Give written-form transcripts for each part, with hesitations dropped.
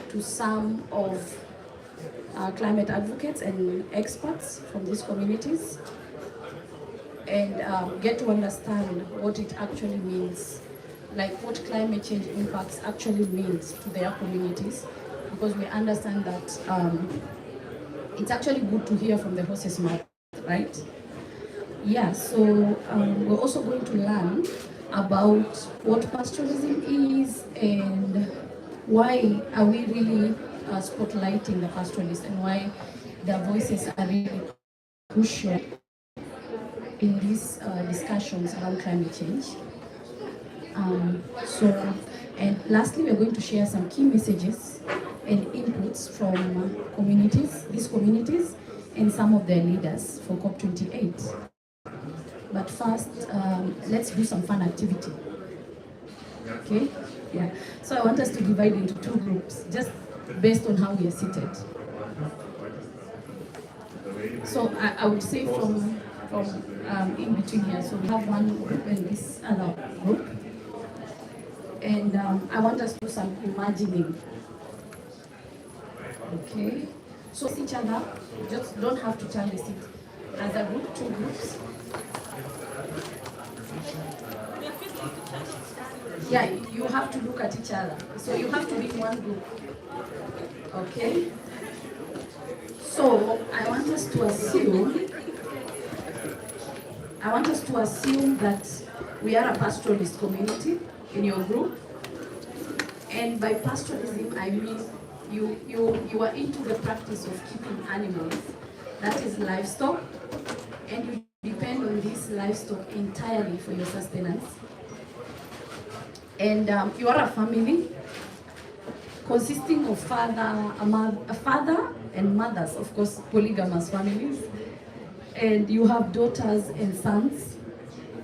to some of climate advocates and experts from these communities and get to understand what it actually means, like what climate change impacts actually means to their communities, because we understand that it's actually good to hear from the horse's mouth, right? Yeah, so we're also going to learn about what pastoralism is and why are we really spotlighting the pastoralists and why their voices are really crucial in these discussions around climate change. And lastly, we're going to share some key messages and inputs from these communities, and some of their leaders for COP28. But first, let's do some fun activity. Okay? Yeah. So I want us to divide into two groups, just based on how we are seated. So I would say from in between here. So we have one group and this other group. And I want us to do some imagining. Okay? So each other, just don't have to turn the seat. As a group, two groups. Yeah, you have to look at each other. So you have to be in one group. Okay? So I want us to assume that we are a pastoralist community in your group. And by pastoralism, I mean you are into the practice of keeping animals, that is livestock, and you depend on this livestock entirely for your sustenance. And you are a family consisting of a father and mothers, of course, polygamous families. And you have daughters and sons,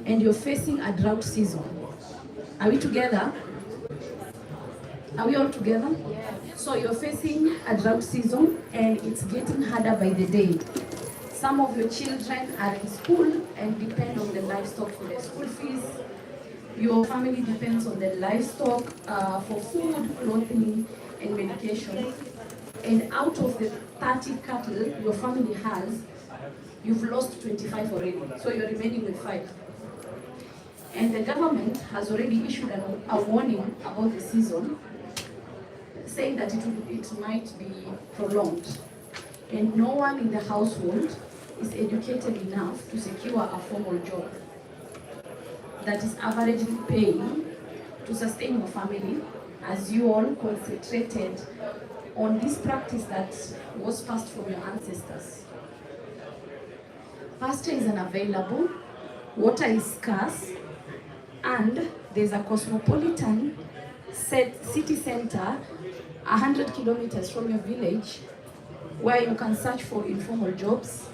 and you're facing a drought season. Are we together? Are we all together? Yes. So you're facing a drought season, and it's getting harder by the day. Some of your children are in school and depend on the livestock for their school fees. Your family depends on the livestock for food, clothing, and medication. And out of the 30 cattle your family has, you've lost 25 already. So you're remaining with 5. And the government has already issued a warning about the season, saying that it might be prolonged. And no one in the household is educated enough to secure a formal job that is averagely paying to sustain your family, as you all concentrated on this practice that was passed from your ancestors. Pasture is unavailable, water is scarce, and there's a cosmopolitan city center 100 kilometers from your village where you can search for informal jobs,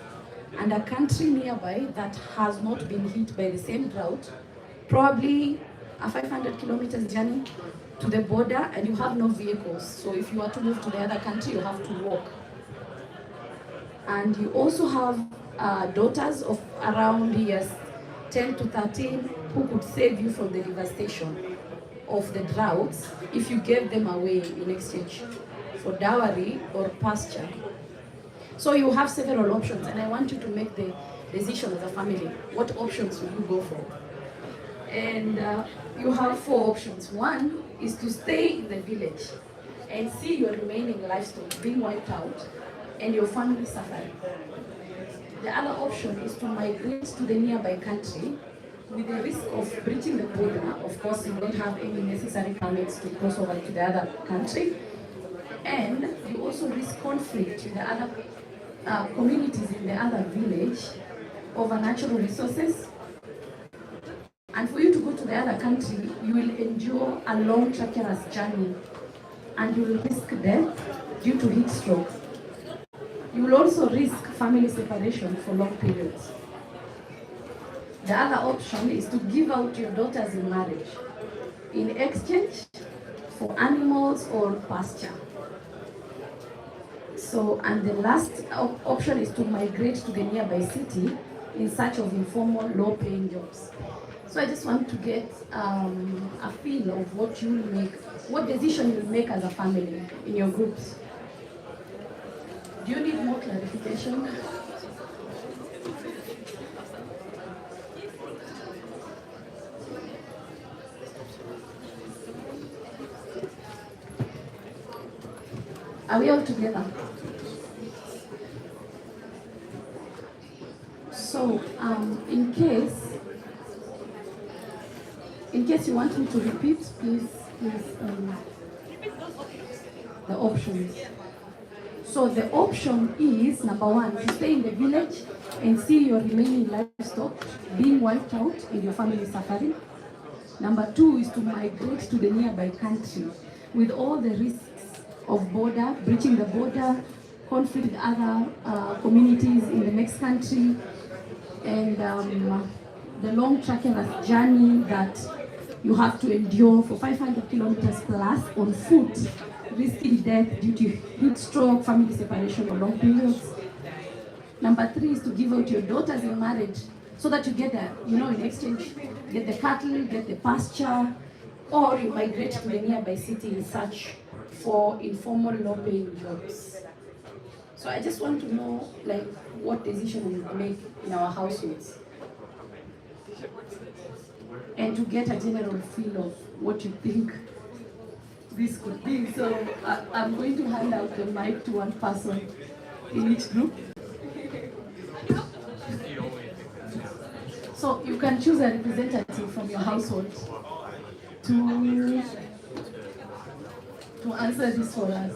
and a country nearby that has not been hit by the same drought, probably a 500 kilometers journey to the border, and you have no vehicles. So if you are to move to the other country, you have to walk. And you also have daughters of around years 10 to 13 who could save you from the devastation of the droughts if you gave them away in exchange for dowry or pasture. So you have several options, and I want you to make the decision as a family. What options will you go for? And you have 4 options. One is to stay in the village and see your remaining livestock being wiped out and your family suffering. The other option is to migrate to the nearby country with the risk of breaching the border. Of course, you don't have any necessary permits to cross over to the other country. And you also risk conflict with the other communities in the other village over natural resources. And for you to go to the other country, you will endure a long, treacherous journey, and you will risk death due to heat stroke. You will also risk family separation for long periods. The other option is to give out your daughters in marriage in exchange for animals or pasture. So, and the last option is to migrate to the nearby city in search of informal, low-paying jobs. So I just want to get a feel of what you will make, what decision you'll make as a family in your groups. Do you need more clarification? Are we all together? So, in case you want me to repeat, please, the options. So the option is, number one, to stay in the village and see your remaining livestock being wiped out and your family suffering. Number two is to migrate to the nearby country with all the risks of border, breaching the border, conflict with other communities in the next country, and the long treacherous journey that you have to endure for 500 kilometers plus on foot, risking death due to heat stroke, family separation, or long periods. Number three is to give out your daughters in marriage so that you get the, in exchange, get the cattle, get the pasture, or you migrate to the nearby city in search for informal low-paying jobs. So I just want to know, what decision we make in our households, and to get a general feel of what you think this could be. So I'm going to hand out the mic to one person in each group. So you can choose a representative from your household to answer this for us.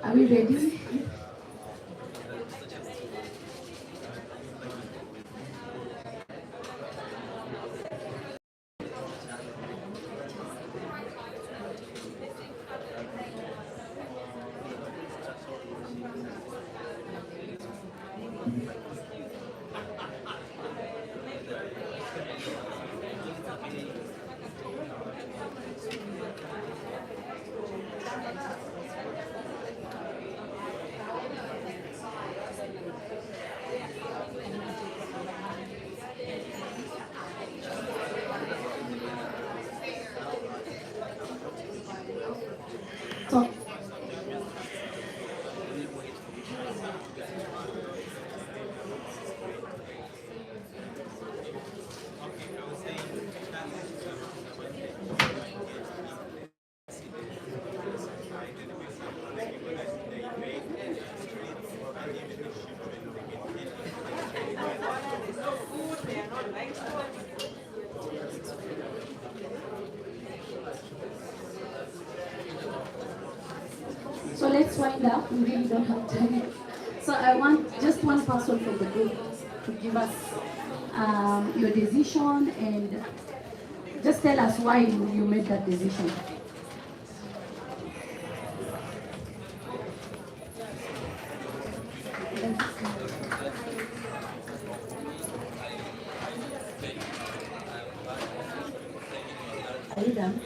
Are we ready? So, so let's wind up. We really don't have time. So I want just one person from the group to give us your decision and Just tell us why you made that decision. Are you done?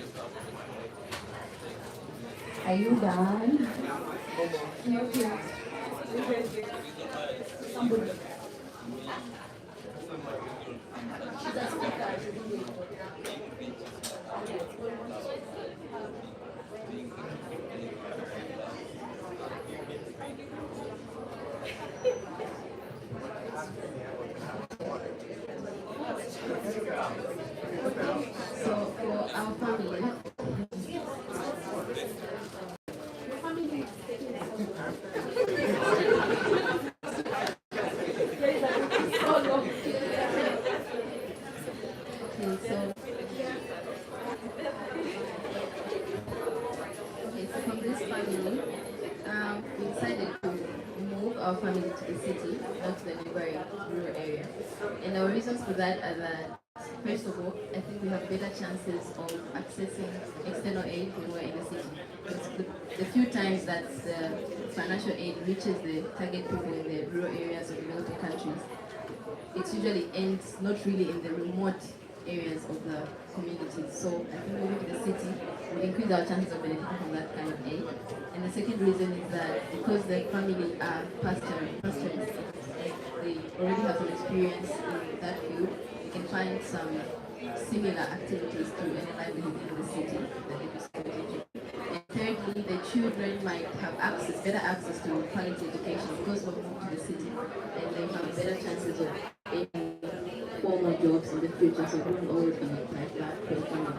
Are you done? Somebody. She's a speaker. So for our family, so from this family, we decided to move our family to the city, not to the neighboring rural area. And our reasons for that are that, first of all, I think we have better chances of accessing external aid when we're in the city. Because the few times that the financial aid reaches the target people in the rural areas of developing countries, it usually ends not really in the remote areas of the communities. So I think moving to the city would increase our chances of benefiting from that kind of aid. And the second reason is that because the family are pastoralists, they already have some experience in that field, they can find some similar activities to any livelihood in the city that they could engage in. And thirdly, the children might have better access to quality education because we're moved to the city, and they have better chances of getting formal jobs in the future, so it won't always be like that for the family.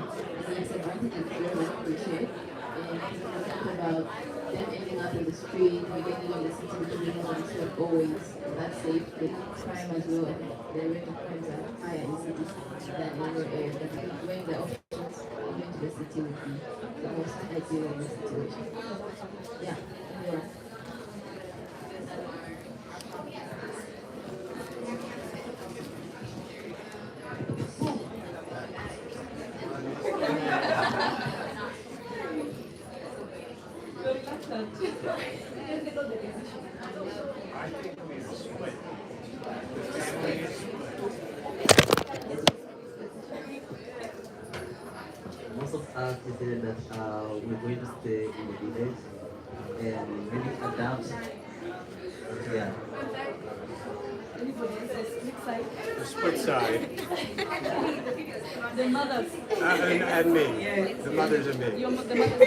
And yes, advantage is very much appreciated. And we talk about them ending up in the street, we getting in the city, which we know is not always that safe. The crime as well, and the rate of crimes are higher in cities than in rural areas. But I think when the options moving to the city would be the most ideal in this situation. Yeah. Most of us decided that we're going to stay in the village and maybe adapt. Yeah. The split side. The mothers. And me. Yes. The mothers and me. The mothers.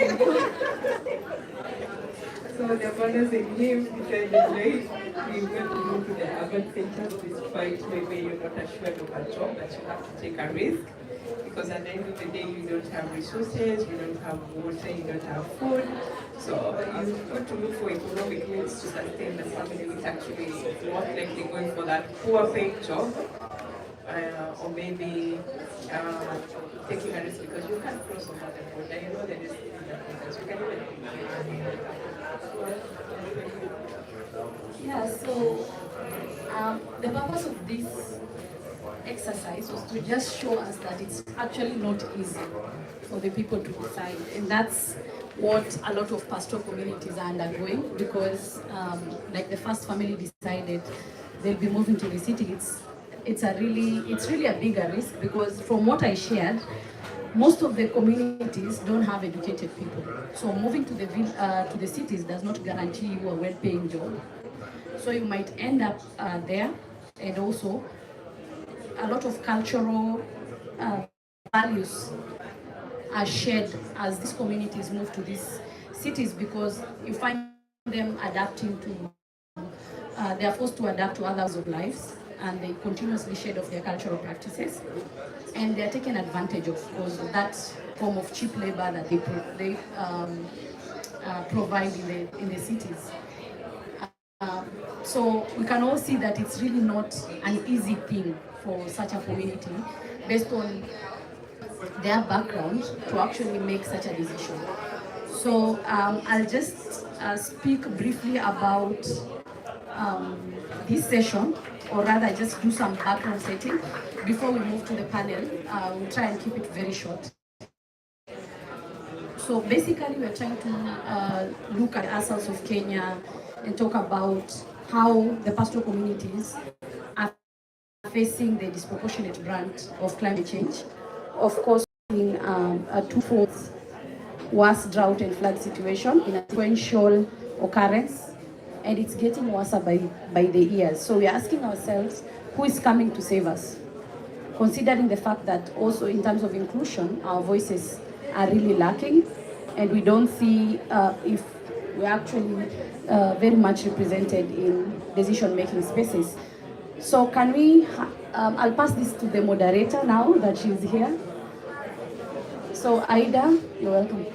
So the mothers in him decided, right, we're going to go to the urban centers despite maybe you're not assured of a job, but you have to take a risk. Because at the end of the day, you don't have resources, you don't have water, you don't have food. So you've got to look for economic means to sustain the family, which actually more likely going for that poor paid job. Or maybe taking a risk because you can't cross over the border. You know the risk in the borders. You can even. Yeah, so the purpose of this exercise was to just show us that it's actually not easy for the people to decide, and that's what a lot of pastoral communities are undergoing because like the first family decided they'll be moving to the city. It's really a bigger risk because from what I shared, most of the communities don't have educated people. So moving to the cities does not guarantee you a well-paying job. So you might end up there, and also a lot of cultural values are shared as these communities move to these cities because you find them adapting to, they are forced to adapt to others of lives, and they continuously shed off their cultural practices, and they are taken advantage of because of that form of cheap labor that they provide in the cities. So we can all see that it's really not an easy thing for such a community based on their background to actually make such a decision. So I'll just speak briefly about this session, or rather just do some background setting. before we move to the panel, we'll try and keep it very short. So basically, we're trying to look at SASALs of Kenya and talk about how the pastoral communities are facing the disproportionate brunt of climate change. Of course, in a twofold worse drought and flood situation in a sequential occurrence, and it's getting worse by the years. So we're asking ourselves, who is coming to save us? Considering the fact that also in terms of inclusion, our voices are really lacking, and we don't see if we're actually very much represented in decision-making spaces. So can we, I'll pass this to the moderator now that she's here. So Aida, you're welcome.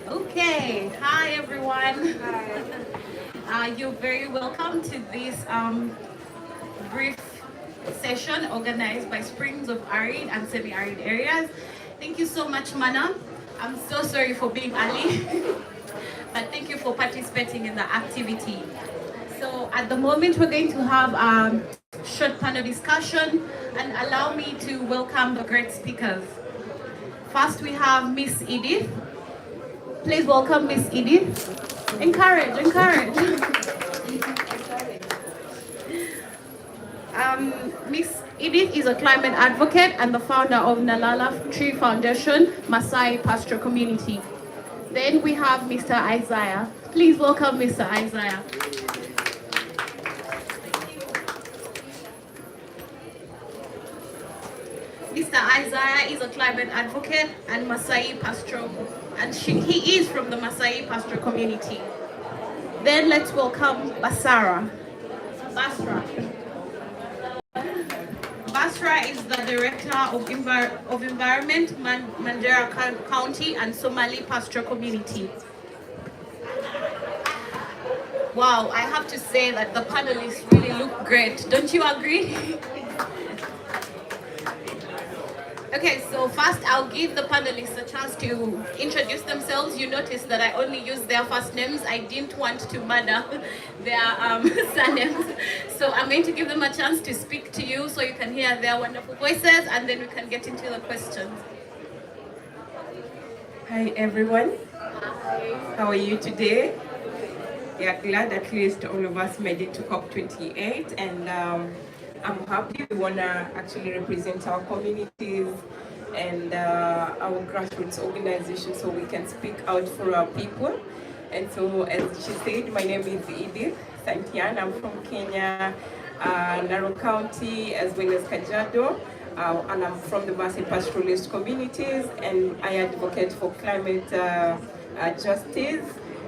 Okay, hi everyone. You're very welcome to this brief session organized by Springs of Arid and Semi-Arid Areas. Thank you so much, Mana. I'm so sorry for being early, but thank you for participating in the activity. So at the moment, we're going to have a short panel discussion, and allow me to welcome the great speakers. First, we have Miss Edith. Please welcome Miss Edith. Encourage, encourage. Miss Edith is a climate advocate and the founder of Nalala Tree Foundation, Maasai Pastoral Community. Then we have Mr. Isaiah. Please welcome Mr. Isaiah. Mr. Isaiah is a climate advocate and Maasai Pastoral, and he is from the Maasai Pastoral Community. Then let's welcome Basra. Basra is the Director of Environment, Mandera County and Somali Pastoral Community. Wow, I have to say that the panelists really look great. Don't you agree? Okay, so first I'll give the panelists a chance to introduce themselves. You notice that I only used their first names. I didn't want to murder their surnames. So I'm going to give them a chance to speak to you so you can hear their wonderful voices, and then we can get into the questions. Hi everyone. How are you today? We are glad at least all of us made it to COP28, and I'm happy we want to actually represent our communities and our grassroots organizations so we can speak out for our people. And so, as she said, my name is Edith Santian. I'm from Kenya, Narok County, as well as Kajiado, and I'm from the Maasai pastoralist communities, and I advocate for climate justice,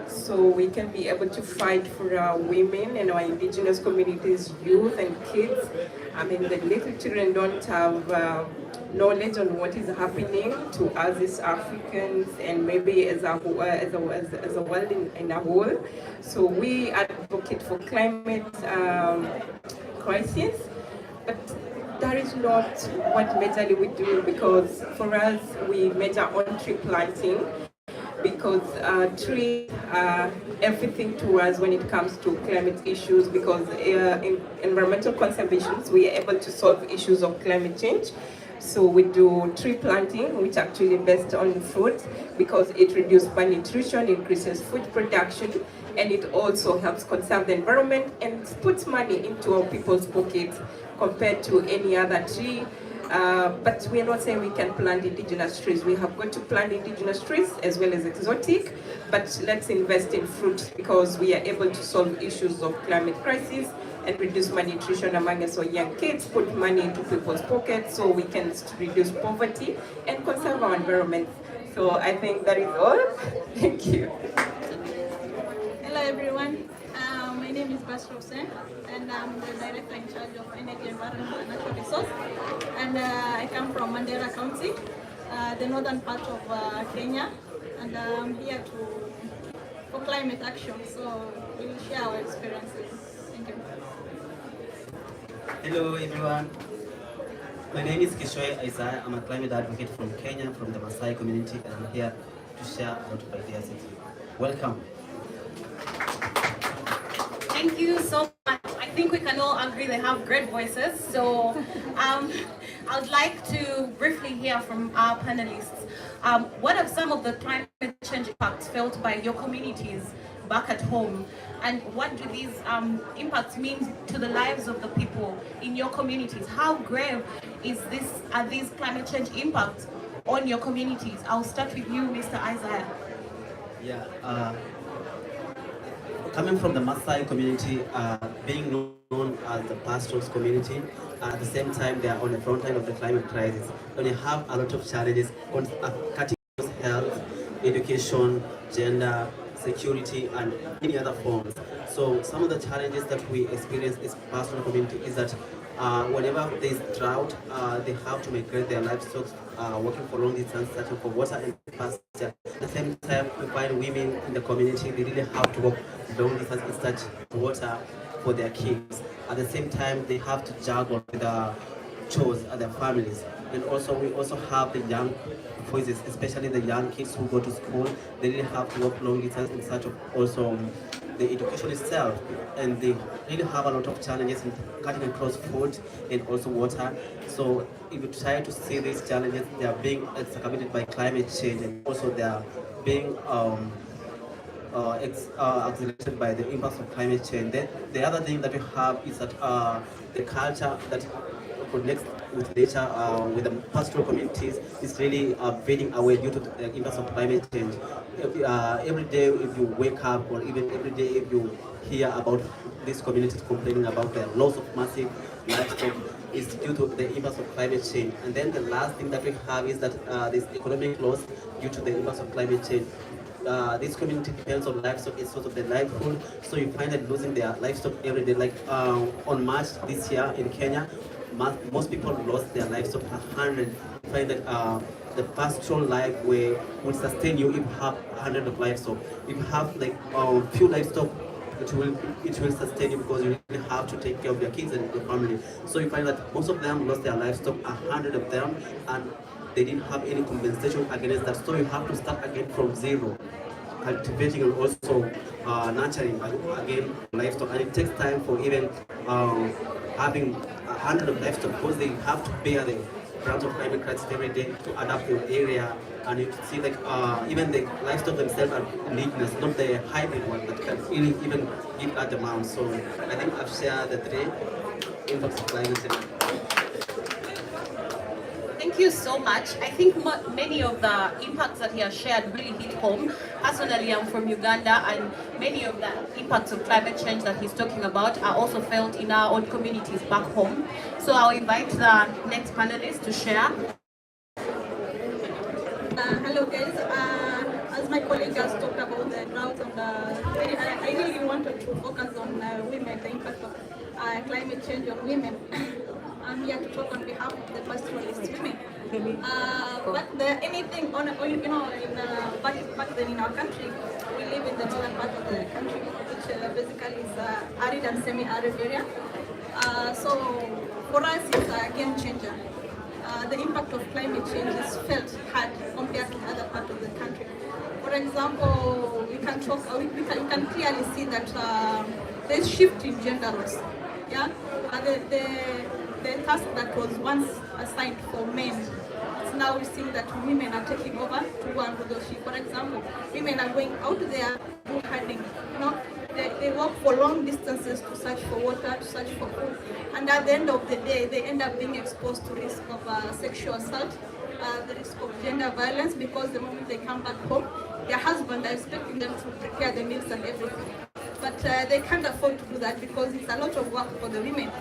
so we can be able to fight for our women and our indigenous communities, youth and kids. I mean, the little children don't have knowledge on what is happening to us as Africans and maybe as a world in a whole. So we advocate for climate crisis, but that is not what majorly we do, because for us, we major on tree planting, because trees are everything to us when it comes to climate issues, because in environmental conservation, we are able to solve issues of climate change. So we do tree planting, which actually based on food, because it reduces malnutrition, increases food production, and it also helps conserve the environment and puts money into our people's pockets compared to any other tree. But we are not saying we can plant indigenous trees. We have got to plant indigenous trees as well as exotic, but let's invest in fruit, because we are able to solve issues of climate crisis and reduce malnutrition among us, so young kids, put money into people's pockets so we can reduce poverty and conserve our environment. So I think that is all. Thank you. Hello everyone. My name name is Basra Hussein, and I'm the director in charge of energy, environment, and natural resource. And I come from Mandera County, the northern part of Kenya, and I'm here for climate action. So we'll share our experiences. Thank you. Hello everyone. My name is Kishoy Isaiah. I'm a climate advocate from Kenya, from the Maasai community, and I'm here to share a lot of ideas with you. Welcome. Thank you so much. I think we can all agree they have great voices. So I'd like to briefly hear from our panelists. What are some of the climate change impacts felt by your communities back at home? And what do these impacts mean to the lives of the people in your communities? How grave are these climate change impacts on your communities? I'll start with you, Mr. Isaiah. Yeah. Coming from the Maasai community, being known as the pastoralists community, at the same time they are on the front line of the climate crisis. And they have a lot of challenges on cutting health, education, gender, security, and many other forms. So some of the challenges that we experience as pastoral community is that whenever there is drought, they have to migrate their livestock, working for long distance, searching for water and pasture. At the same time, we find women in the community, they really have to walk long distance in search for water for their kids. At the same time, they have to juggle with the chores at their families. And also, we also have the young voices, especially the young kids who go to school. They really have to walk long distance in search of also the education itself, and they really have a lot of challenges in cutting across food and also water. So if you try to see these challenges, they are being exacerbated by climate change, and also they are being accelerated by the impacts of climate change. Then the other thing that we have is that the culture that connects with nature, with the pastoral communities, is really fading away due to the impacts of climate change. Every day if you wake up, or even every day if you hear about these communities complaining about the loss of massive livestock, is due to the impacts of climate change. And then the last thing that we have is that this economic loss due to the impacts of climate change. This community depends on livestock as sort of their livelihood, so you find that losing their livestock every day. Like on March this year in Kenya, most people lost their livestock 100. You find that the pastoral life will sustain you if you have 100 of livestock. If you have like few livestock, it will sustain you because you really have to take care of your kids and your family. So you find that most of them lost their livestock, 100 of them, and they didn't have any compensation against that. So you have to start again from zero, cultivating and also nurturing again livestock. And it takes time for even having 100 of livestock, because they have to bear the brunt of climate crisis every day to adapt your area. And you see like even the livestock themselves are indigenous, not the hybrid one that can really even give that amount. So I think I've shared the three impacts of climate change. Thank you so much. I think many of the impacts that he has shared really hit home. Personally, I'm from Uganda, and many of the impacts of climate change that he's talking about are also felt in our own communities back home. So I'll invite the next panelist to share. Hello guys, as my colleague has talked about the drought, and I really wanted to focus on women, the impact of climate change on women. I'm here to talk on behalf of the pastoralist women. Anything on back then in our country, we live in the northern part of the country, which basically is arid and semi-arid area. So for us, it's a game changer. The impact of climate change is felt hard compared to other parts of the country. For example, we can clearly see that there's shift in gender roles. Yeah, the task that was once assigned for men, it's now we see that women are taking over to go and do those shifts. For example, women are going out there do herding. They walk for long distances to search for water, to search for food, and at the end of the day, they end up being exposed to risk of sexual assault, the risk of gender violence, because the moment they come back home, their husband are expecting them to prepare the meals and everything. But they can't afford to do that because it's a lot of work for the women.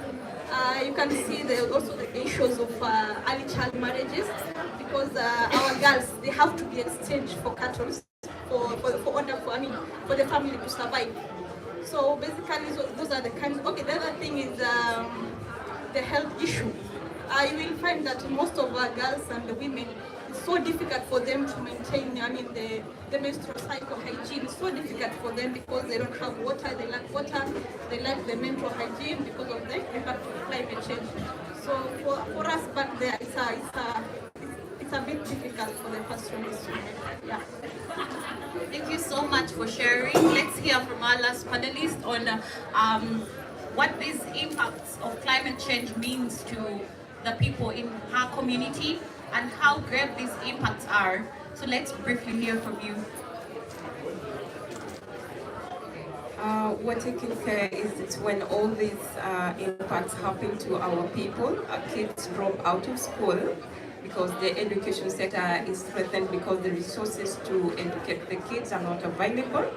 You can see also the issues of early child marriages, because our girls, they have to be exchanged for cattle for the family to survive. So basically, those are the kinds. Okay, the other thing is the health issue. You will find that most of our girls and the women, it's so difficult for them to maintain, the menstrual cycle hygiene. It's so difficult for them because they don't have water, they lack water, they lack the menstrual hygiene because of the impact of climate change. So for us back there, it's a bit difficult for the pastoralists. Yeah. Thank you so much for sharing. Let's hear from our last panelist on what these impacts of climate change means to the people in her community and how grave these impacts are. So let's briefly hear from you. What I can say is that when all these impacts happen to our people, our kids drop out of school because the education sector is threatened because the resources to educate the kids are not available.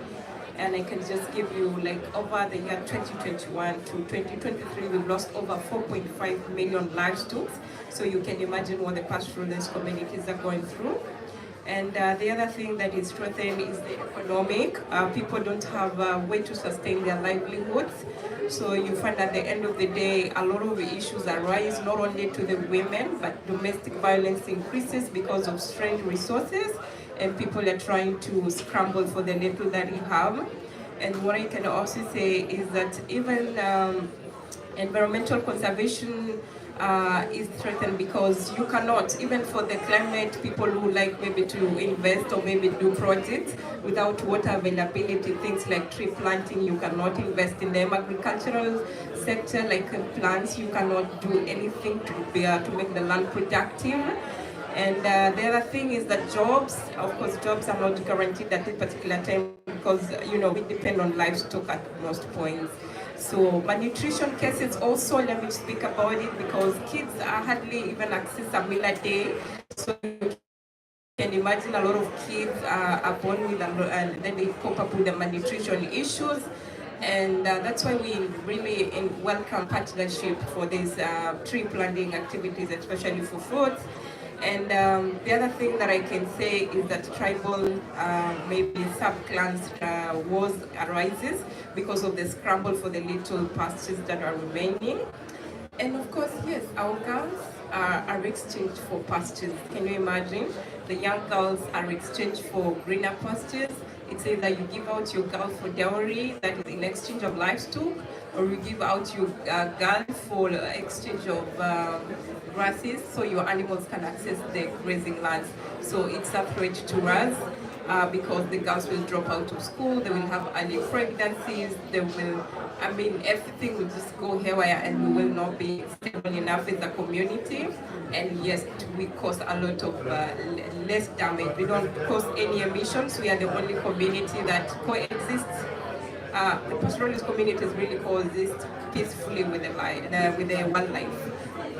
And I can just give you, like, over the year 2021 to 2023, we've lost over 4.5 million livestock. So you can imagine what the pastoralist communities are going through. And the other thing that is threatened is the economic. People don't have a way to sustain their livelihoods. So you find at the end of the day, a lot of issues arise, not only to the women, but domestic violence increases because of strained resources, and people are trying to scramble for the little that you have. And what I can also say is that even environmental conservation is threatened because you cannot, even for the climate people who like maybe to invest or maybe do projects without water availability, things like tree planting, you cannot invest in them. Agricultural sector, like plants, you cannot do anything to make the land productive. And the other thing is that jobs, of course, jobs are not guaranteed at this particular time because, we depend on livestock at most points. So malnutrition cases also, let me speak about it, because kids hardly even access a meal a day. So you can imagine a lot of kids are born with and then they cope up with the malnutrition issues. And that's why we really welcome partnership for these tree planting activities, especially for fruits. And the other thing that I can say is that tribal, maybe sub-clans wars arises because of the scramble for the little pastures that are remaining. And of course, yes, our girls are exchanged for pastures. Can you imagine? The young girls are exchanged for greener pastures. It's either you give out your girl for dowry, that is in exchange of livestock, or you give out your girl for exchange of grasses, so your animals can access the grazing lands. So it's a threat to us because the girls will drop out of school, they will have early pregnancies, they will, everything will just go haywire and we will not be stable enough as a community. And yes, we cause a lot of less damage. We don't cause any emissions. We are the only community that coexists. The pastoralist communities really coexist peacefully with the wildlife.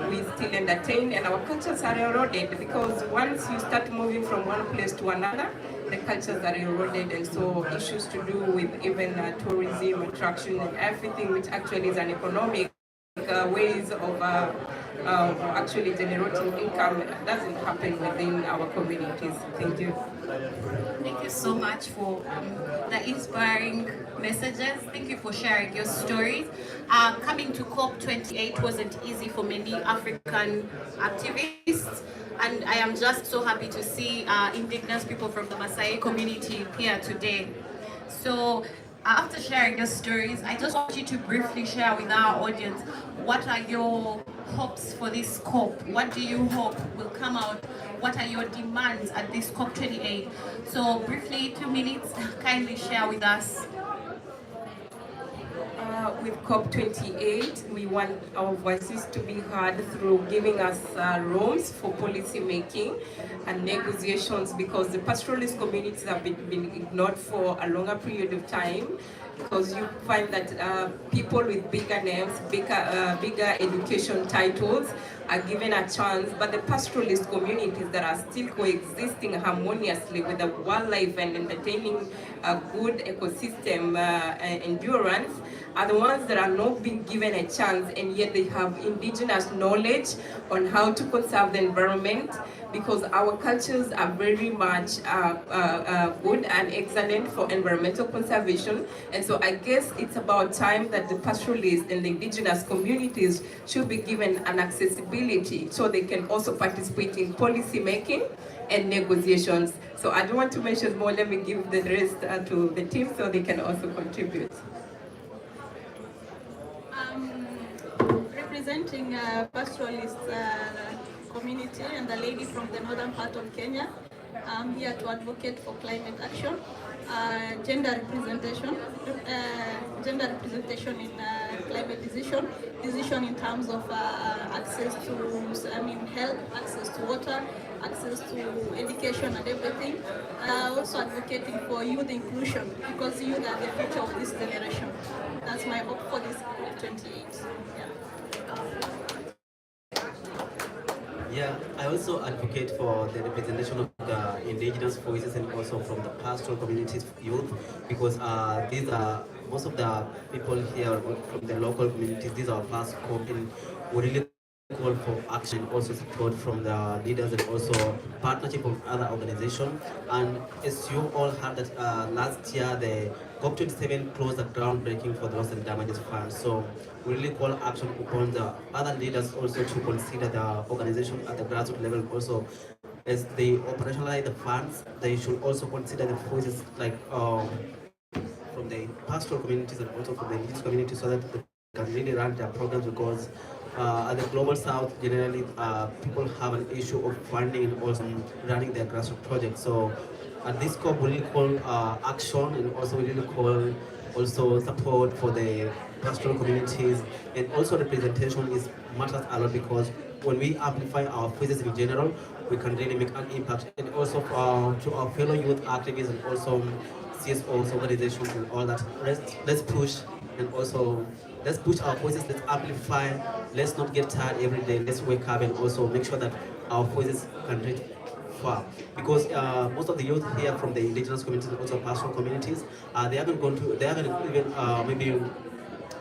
We still entertain, and our cultures are eroded because once you start moving from one place to another, the cultures are eroded, and so issues to do with even tourism, attraction, and everything, which actually is an economic ways of actually generating income, doesn't happen within our communities. Thank you. Thank you so much for the inspiring messages. Thank you for sharing your stories. Coming to COP28 wasn't easy for many African activists, and I am just so happy to see indigenous people from the Maasai community here today. So after sharing your stories, I just want you to briefly share with our audience, what are your hopes for this COP? What do you hope will come out? What are your demands at this COP28? So briefly, 2 minutes, kindly share with us. With COP28, we want our voices to be heard through giving us rooms for policy making and negotiations, because the pastoralist communities have been ignored for a longer period of time, because you find that people with bigger names, bigger education titles are given a chance, but the pastoralist communities that are still coexisting harmoniously with the wildlife and entertaining a good ecosystem endurance are the ones that are not being given a chance, and yet they have indigenous knowledge on how to conserve the environment, because our cultures are very much good and excellent for environmental conservation. And so I guess it's about time that the pastoralists and the indigenous communities should be given an accessibility so they can also participate in policy making and negotiations. So I don't want to mention more, let me give the rest to the team so they can also contribute. Representing pastoralist community and the lady from the northern part of Kenya, I'm here to advocate for climate action, gender representation in climate decision in terms of access to, health, access to water, access to education and everything. Also advocating for youth inclusion, because youth are the future of this generation. That's my hope for this 28. Yeah. Yeah, I also advocate for the representation of the indigenous voices and also from the pastoral communities youth, because these are most of the people here from the local communities. These are first scope, and we really call for action, also support from the leaders and also partnership of other organizations. And as you all heard that last year the COP27 closed the groundbreaking for the loss and damages fund. So we really call action upon the other leaders also to consider the organization at the grassroots level also. As they operationalize the funds, they should also consider the voices like from the pastoral communities and also from the indigenous communities, so that they can really run their programs, because at the global south generally people have an issue of funding and also running their grassroots projects. So at this COP we really call action, and also we really call also support for the pastoral communities, and also representation is matters a lot, because when we amplify our voices in general, we can really make an impact. And also to our fellow youth activists and also CSOs, organizations and all that, let's push, and also let's push our voices, let's amplify, let's not get tired every day, let's wake up and also make sure that our voices can reach far. Because most of the youth here from the indigenous communities and also pastoral communities, they haven't even maybe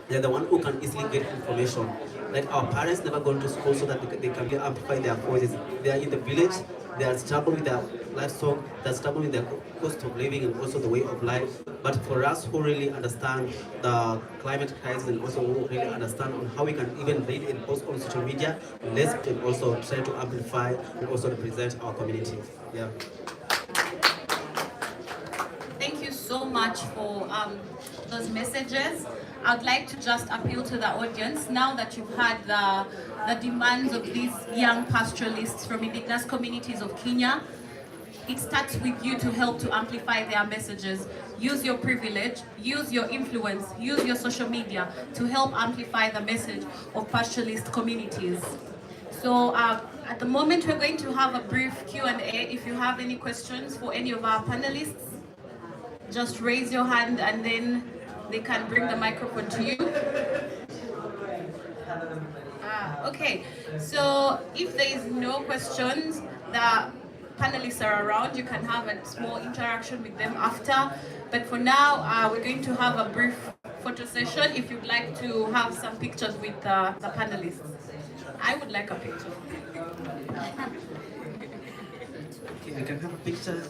they're the one who can easily get information. Like our parents never gone to school so that they can amplify their voices. They are in the village, they are struggling with their livestock, they are struggling with their cost of living and also the way of life. But for us who really understand the climate crisis and also who really understand on how we can even read and post on social media, let's can also try to amplify and also represent our community. Yeah. Thank you so much for those messages. I'd like to just appeal to the audience, now that you've heard the demands of these young pastoralists from indigenous communities of Kenya. It starts with you to help to amplify their messages. Use your privilege, use your influence, use your social media to help amplify the message of pastoralist communities. So at the moment we're going to have a brief Q&A. If you have any questions for any of our panelists, just raise your hand and then they can bring the microphone to you. Okay, so if there is no questions, the panelists are around. You can have a small interaction with them after. But for now, we're going to have a brief photo session if you'd like to have some pictures with the panelists. I would like a picture. Okay, I can have a picture.